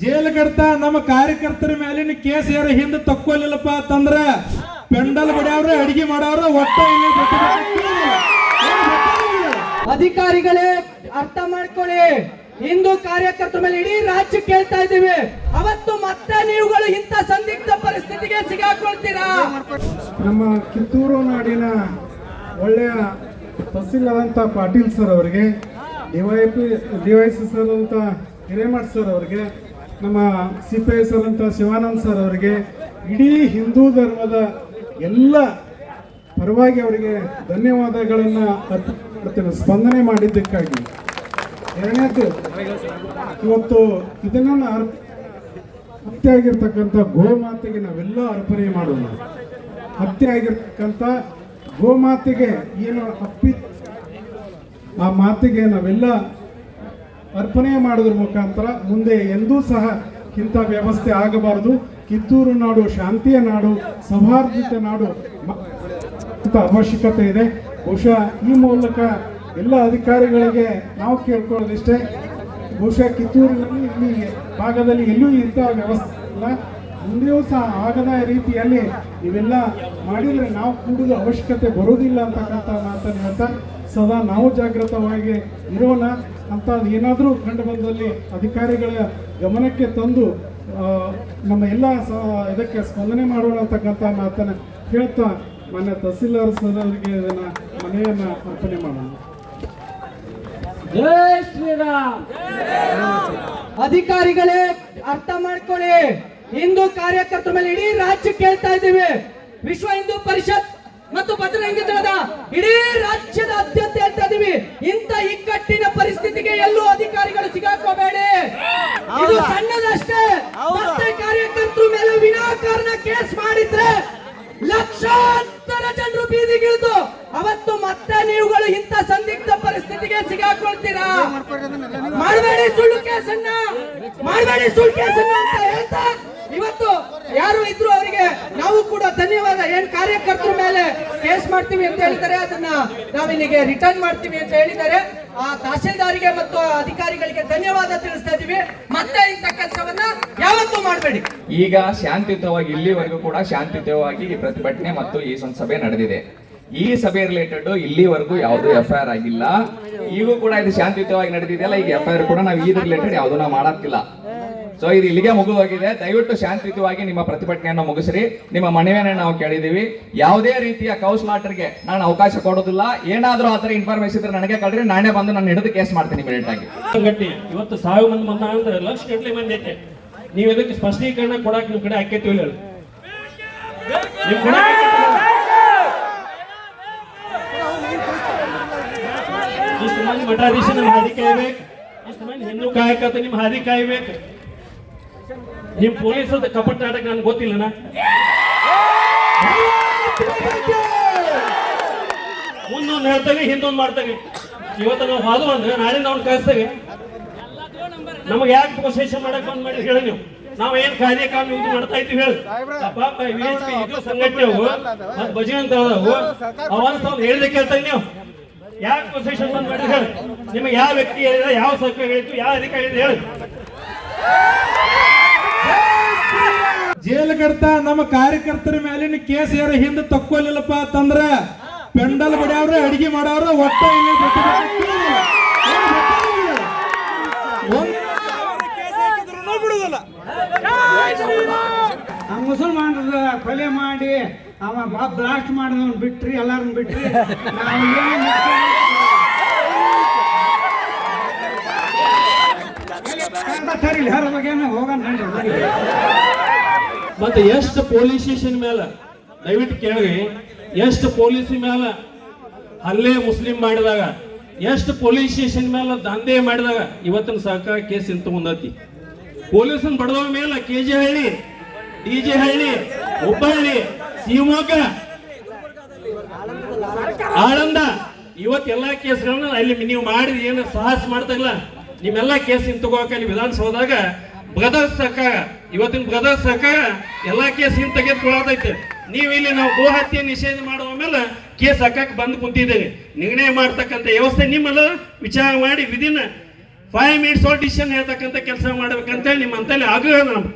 Jail ಕಡ್ತಾ ನಮ್ಮ ಕಾರ್ಯಕರ್ತರ ಮೇಲಿನ ಕೇಸ್ ಯಾರು ಹಿಂದೆ ತಕ್ಕೊಲಿಲ್ಲಪ್ಪ ಅಂತಂದ್ರ ಪೆಂಡಲ್ ಬಡಿಯವ್ರ ಅಡಿಗೆ ಮಾಡವ್ರ ಒಟ್ಟ ಅಧಿಕಾರಿಗಳೇ ಅರ್ಥ ಮಾಡ್ಕೊಳ್ಳಿ. ಹಿಂದೂ ಕಾರ್ಯಕರ್ತರ ಮೇಲೆ ಇಡೀ ರಾಜ್ಯ ಕೇಳ್ತಾ ಇದ್ದೀವಿ. ಅವತ್ತು ಮತ್ತೆ ನೀವುಗಳು ಇಂಥ ಸಂದಿಗ್ಧ ಪರಿಸ್ಥಿತಿಗೆ ಸಿಗಾಕೊಳ್ತೀರಾ? ನಮ್ಮ ಕಿತ್ತೂರು ನಾಡಿನ ಒಳ್ಳೆಯ ತಹಸೀಲ್ದಾರಂತ ಪಾಟೀಲ್ ಸರ್ ಅವರಿಗೆ, ಡಿವೈಸಿ ಸರ್ ಅಂತ ಹಿರೇಮಠ್ ಸರ್ ಅವರಿಗೆ, ನಮ್ಮ CPI ಸರ್ ಅಂತ ಶಿವಾನಂದ್ ಸರ್ ಅವರಿಗೆ, ಇಡೀ ಹಿಂದೂ ಧರ್ಮದ ಎಲ್ಲ ಪರವಾಗಿ ಅವರಿಗೆ ಧನ್ಯವಾದಗಳನ್ನು ಅರ್ಪಿಸ್ತೇನೆ ಸ್ಪಂದನೆ ಮಾಡಿದ್ದಕ್ಕಾಗಿ. ಎರಡನೇದು, ಇವತ್ತು ಇದನ್ನ ಹತ್ಯೆ ಆಗಿರ್ತಕ್ಕಂಥ ಗೋಮಾತೆಗೆ ನಾವೆಲ್ಲ ಅರ್ಪಣೆ ಮಾಡೋಣ. ಹತ್ಯೆ ಆಗಿರ್ತಕ್ಕಂಥ ಗೋಮಾತೆಗೆ ಏನು ಆ ಮಾತಿಗೆ ನಾವೆಲ್ಲ ಅರ್ಪಣೆ ಮಾಡೋದ್ರ ಮುಖಾಂತರ ಮುಂದೆ ಎಂದೂ ಸಹ ಇಂಥ ವ್ಯವಸ್ಥೆ ಆಗಬಾರದು. ಕಿತ್ತೂರು ನಾಡು ಶಾಂತಿಯ ನಾಡು, ಸೌಹಾರ್ದತೆ ನಾಡು ಅಂತ ಅವಶ್ಯಕತೆ ಇದೆ. ಬಹುಶಃ ಈ ಮೂಲಕ ಎಲ್ಲ ಅಧಿಕಾರಿಗಳಿಗೆ ನಾವು ಕೇಳ್ಕೊಳ್ಳೋದಿಷ್ಟೇ, ಬಹುಶಃ ಕಿತ್ತೂರಿನಲ್ಲಿ ಈ ಭಾಗದಲ್ಲಿ ಎಲ್ಲೂ ಇಂಥ ವ್ಯವಸ್ಥೆ ಇಲ್ಲ, ಮುಂದೆಯೂ ಸಹ ಆಗದ ರೀತಿಯಲ್ಲಿ ಇವೆಲ್ಲ ಮಾಡಿದರೆ ನಾವು ಕೂಡುವ ಅವಶ್ಯಕತೆ ಬರೋದಿಲ್ಲ ಅಂತಕ್ಕಂಥ ಮಾತನ್ನು ಹೇಳ್ತಾ ಸದಾ ನಾವು ಜಾಗೃತವಾಗಿ ಇರೋಣ ಅಂತ ಏನಾದರೂ ಕಂಡು ಬಂದಲ್ಲಿ ಅಧಿಕಾರಿಗಳ ಗಮನಕ್ಕೆ ತಂದು ನಮ್ಮ ಎಲ್ಲ ಇದಕ್ಕೆ ಸ್ಪಂದನೆ ಮಾಡೋಣ ಅಂತಕ್ಕಂಥ ಮಾತನ್ನು ಹೇಳ್ತಾ ಮಾನ್ಯ ತಹಸೀಲ್ದಾರ್ ಸರ್ ಅವರಿಗೆ ಇದನ್ನು ಮನೆಯನ್ನು ಅರ್ಪಣೆ ಮಾಡೋಣ. ಜೈ ಶ್ರೀರಾಮ್. ಅಧಿಕಾರಿಗಳೇ ಅರ್ಥ ಮಾಡ್ಕೊಳ್ಳಿ. ಹಿಂದೂ ಕಾರ್ಯಕರ್ತರ ಮೇಲೆ ಇಡೀ ರಾಜ್ಯ ಕೇಳ್ತಾ ಇದ್ದೀವಿ. ವಿಶ್ವ ಹಿಂದೂ ಪರಿಷತ್ ಮತ್ತು ಬಜರಂಗಿ ದಳದ ಇಡೀ ರಾಜ್ಯದಾದ್ಯಂತ ಹೇಳ್ತಾ ಇದೀವಿ, ಇಂಥ ಇಕ್ಕಟ್ಟಿನ ಪರಿಸ್ಥಿತಿಗೆ ಎಲ್ಲೂ ಅಧಿಕಾರಿಗಳು ಸಿಗಾಕೋಬೇಡಿ. ಇದು ಸಣ್ಣದಷ್ಟೇ. ಮತ್ತೆ ಕಾರ್ಯಕರ್ತರ ಮೇಲೆ ವಿನಾಕಾರಣ ಕೇಸ್ ಮಾಡಿದ್ರೆ ಲಕ್ಷಾಂತರ ಜನರು ಬೀದಿಗಿಳಿದು ಅವತ್ತು ಮತ್ತೆ ನೀವುಗಳು ಇಂಥ ಸಂದಿಗ್ಧ ಪರಿಸ್ಥಿತಿಗೆ ಸಿಗಾಕೊಳ್ತೀರಾ? ಮಾಡಬೇಡಿ ಸುಳ್ಳು ಕೇಸನ್ನ ಅಂತ ಹೇಳ್ತಾ ಇವತ್ತು ಯಾರು ಇದ್ರು ಅವರಿಗೆ ನಾವು ಕೂಡ ಧನ್ಯವಾದ. ಏನ್ ಕಾರ್ಯಕರ್ತರ ಮೇಲೆ ಕೇಸ್ ಮಾಡ್ತೀವಿ ಅಂತ ಹೇಳಿದ್ದಾರೆ, ಅದನ್ನ ನಾವಿಲ್ಲಿಗೆ ರಿಟರ್ನ್ ಮಾಡ್ತೀವಿ ಅಂತ ಹೇಳಿದ್ದಾರೆ. ಆ ತಹಸೀಲ್ದಾರಿಗೆ ಮತ್ತು ಅಧಿಕಾರಿಗಳಿಗೆ ಧನ್ಯವಾದ ತಿಳಿಸ್ತಾ ಇದೀವಿ. ಮತ್ತೆ ಇಂಥ ಕೆಲಸವನ್ನ ಯಾವತ್ತೂ ಮಾಡಬೇಡಿ. ಈಗ ಶಾಂತಿಯುತವಾಗಿ ಇಲ್ಲಿವರೆಗೂ ಕೂಡ ಶಾಂತಿಯುತವಾಗಿ ಈ ಪ್ರತಿಭಟನೆ ಮತ್ತು ಈ ಒಂದು ಸಭೆ ನಡೆದಿದೆ. ಈ ಸಭೆ ರಿಲೇಟೆಡ್ ಇಲ್ಲಿವರೆಗೂ ಯಾವುದು FIR ಆಗಿಲ್ಲ. ಈಗೂ ಕೂಡ ಇದು ಶಾಂತಿಯುತವಾಗಿ ನಡೆದಿದೆಯಲ್ಲ, ಈಗ FIR ಕೂಡ ನಾವು ಈ ರಿಲೇಟೆಡ್ ಯಾವುದು ನಾವು ಮಾಡತ್ತಿಲ್ಲ. ಸೊ ಇದು ಇಲ್ಲಿಗೆ ಮುಗಿದೋಗಿದೆ. ದಯವಿಟ್ಟು ಶಾಂತಿಯುತವಾಗಿ ನಿಮ್ಮ ಪ್ರತಿಭಟನೆಯನ್ನು ಮುಗಿಸ್ರಿ. ನಿಮ್ಮ ಮನವಿಯನ್ನು ನಾವು ಕೇಳಿದೀವಿ. ಯಾವುದೇ ರೀತಿಯ ಕೌನ್ಸಿಲರ್ಗೆ ನಾನು ಅವಕಾಶ ಕೊಡೋದಿಲ್ಲ. ಏನಾದ್ರೂ ಆ ಥರ ಇನ್ಫಾರ್ಮೇಶನ್ ಇದ್ರೆ ನನಗೆ ಕಳ್ರಿ, ನಾನೇ ಬಂದು ನಾನು ಹಿಡಿದು ಕೇಸ್ ಮಾಡ್ತೀನಿ ಇಮಿಡಿಯೇಟ್ ಆಗಿ. ಇವತ್ತು 1000 ಮಂದಿ ಬಂದ ಅಂದ್ರೆ ಲಕ್ಷ ಗಟ್ಟಲೆ ಮಂದಿ ಐತೆ. ನೀವು ಇದಕ್ಕೆ ಸ್ಪಷ್ಟೀಕರಣ ಕೊಡಕ್ಕೆ ನಿಮ್ಮ ಕಡೆ ಹಾಕೈತಿವಿ ಹೇಳಿ. ಇಷ್ಟು ಮಂದಿ ಮಠಾಧೀಶ ನಿಮ್ಮ ಹಾದಿ ಕಾಯ್ಬೇಕು, ಇಷ್ಟು ಮಂದಿ ಹಿಂದೂ ಕಾಯಕತ್ತ ನಿಮ್ಮ ಹಾದಿ ಕಾಯ್ಬೇಕು. ನಿಮ್ ಪೊಲೀಸದ ಕಪಟ ನಾಟಕ ನನ್ಗೆ ಗೊತ್ತಿಲ್ಲನಾ? ಮುಂದೊಂದು ಹೇಳ್ತೇವೆ, ಹಿಂದೊಂದು ಮಾಡ್ತೇವೆ. ಇವತ್ತು ನಾವು ಹಾದು ಅಂದ್ರೆ ನಾಳೆ ನಾವು ಕಳಿಸ್ತೇವೆ. ನಮಗೆ ಯಾಕೆ ಪ್ರೊಸೆಷನ್ ಮಾಡಕ್ ಬಂದ್ ಮಾಡಿ ಹೇಳಿ ನೀವು? ನಾವ್ ಏನ್ ಕಾರ್ಯಕ್ರಮ ಇದು ಮಾಡ್ತಾ ಇದ್ದೀವಿ ಹೇಳಿ. ಪಾಪ ಇದು ಸಂಘಟನೆ ಮತ್ ಬಜರಂತ ಅವಾಗ ಹೇಳಿದೆ ಕೇಳ್ತಾನೆ ನೀವು. ಯಾಕೆ ಪ್ರೊಸೆಷನ್ ಬಂದ್ ಮಾಡಿ ಹೇಳಿ? ನಿಮಗೆ ಯಾವ ವ್ಯಕ್ತಿ ಹೇಳಿದ, ಯಾವ ಸರ್ಕಾರ ಹೇಳಿತು, ಯಾವ ಅಧಿಕಾರಿ ಹೇಳಿದ ಹೇಳಿ. ಜೈಲ್ ಕಡ್ತಾ ನಮ್ಮ ಕಾರ್ಯಕರ್ತರ ಮೇಲಿನ ಕೇಸ್ ಯಾರು ಹಿಂದೆ ತಕ್ಕೊಲಿಲ್ಲಪ್ಪ ಅಂತಂದ್ರ ಪೆಂಡಲ್ ಬಡಿಯವ್ರ ಅಡಿಗೆ ಮಾಡವ್ರ ಒಟ್ಟ ಮುಸಲ್ಮಾನರ ಕೊಲೆ ಮಾಡಿ ಅವ ಬ್ಲಾಸ್ಟ್ ಮಾಡಿದವನ್ ಬಿಟ್ರಿ, ಎಲ್ಲಾರನ್ನ ಬಿಟ್ರಿ. ಮತ್ತೆ ಎಷ್ಟು ಪೊಲೀಸ್ ಸ್ಟೇಷನ್ ಮೇಲೆ ದಯವಿಟ್ಟು ಕೇಳಿ, ಎಷ್ಟು ಪೊಲೀಸ್ ಮೇಲೆ ಹಲ್ಲೆ ಮುಸ್ಲಿಂ ಮಾಡಿದಾಗ, ಎಷ್ಟು ಪೊಲೀಸ್ ಸ್ಟೇಷನ್ ಮೇಲೆ ದಂಧೆ ಮಾಡಿದಾಗ ಇವತ್ತಿನ ಸರ್ಕಾರ ಕೇಸ್ ಇಂತ ಮುಂದತಿ. ಪೊಲೀಸನ್ ಬಡದವ ಮೇಲೆ KG ಹಳ್ಳಿ, DJ ಹಳ್ಳಿ, ಹುಬ್ಬಳ್ಳಿ, ಶಿವಮೊಗ್ಗ, ಆಳಂದ ಇವತ್ತೆಲ್ಲಾ ಕೇಸ್ಗಳನ್ನ ಅಲ್ಲಿ ನೀವು ಮಾಡಿ ಏನು ಸಾಹಸ ಮಾಡ್ತಾಯಿಲ್ಲ, ನಿಮ್ಮೆಲ್ಲ ಕೇಸ್ ತಗೋಕ ಅಲ್ಲಿ ವಿಧಾನಸೌಧದಾಗ ಬ್ರದರ್ಸ್ ಸರ್ಕಾರ, ಇವತ್ತಿನ ಬ್ರದರ್ಸ್ ಸರ್ಕಾರ ಎಲ್ಲಾ ಕೇಸ್ ತೆಗೆದುಕೊಳ್ಳತೈತೆ. ನೀವು ಇಲ್ಲಿ ನಾವು ಗೋ ಹತ್ಯೆ ನಿಷೇಧ ಮಾಡುವ ಮೇಲೆ ಕೇಸ್ ಹಾಕಕ್ಕೆ ಬಂದು ಕುಂತಿದ್ದೇವೆ. ನಿರ್ಣಯ ಮಾಡ್ತಕ್ಕಂಥ ವ್ಯವಸ್ಥೆ ನಿಮ್ಮಲ್ಲ ವಿಚಾರ ಮಾಡಿ ವಿಧಿನ 5 ಮಿನಿಟ್ಸ್ ಡಿಸಿಷನ್ ಹೇಳ್ತಕ್ಕಂಥ ಕೆಲಸ ಮಾಡ್ಬೇಕಂತೇಳಿ ನಿಮ್ಮ ಅಂತೇಳಿ ಆಗ್ರಹ ನಮ್ಗೆ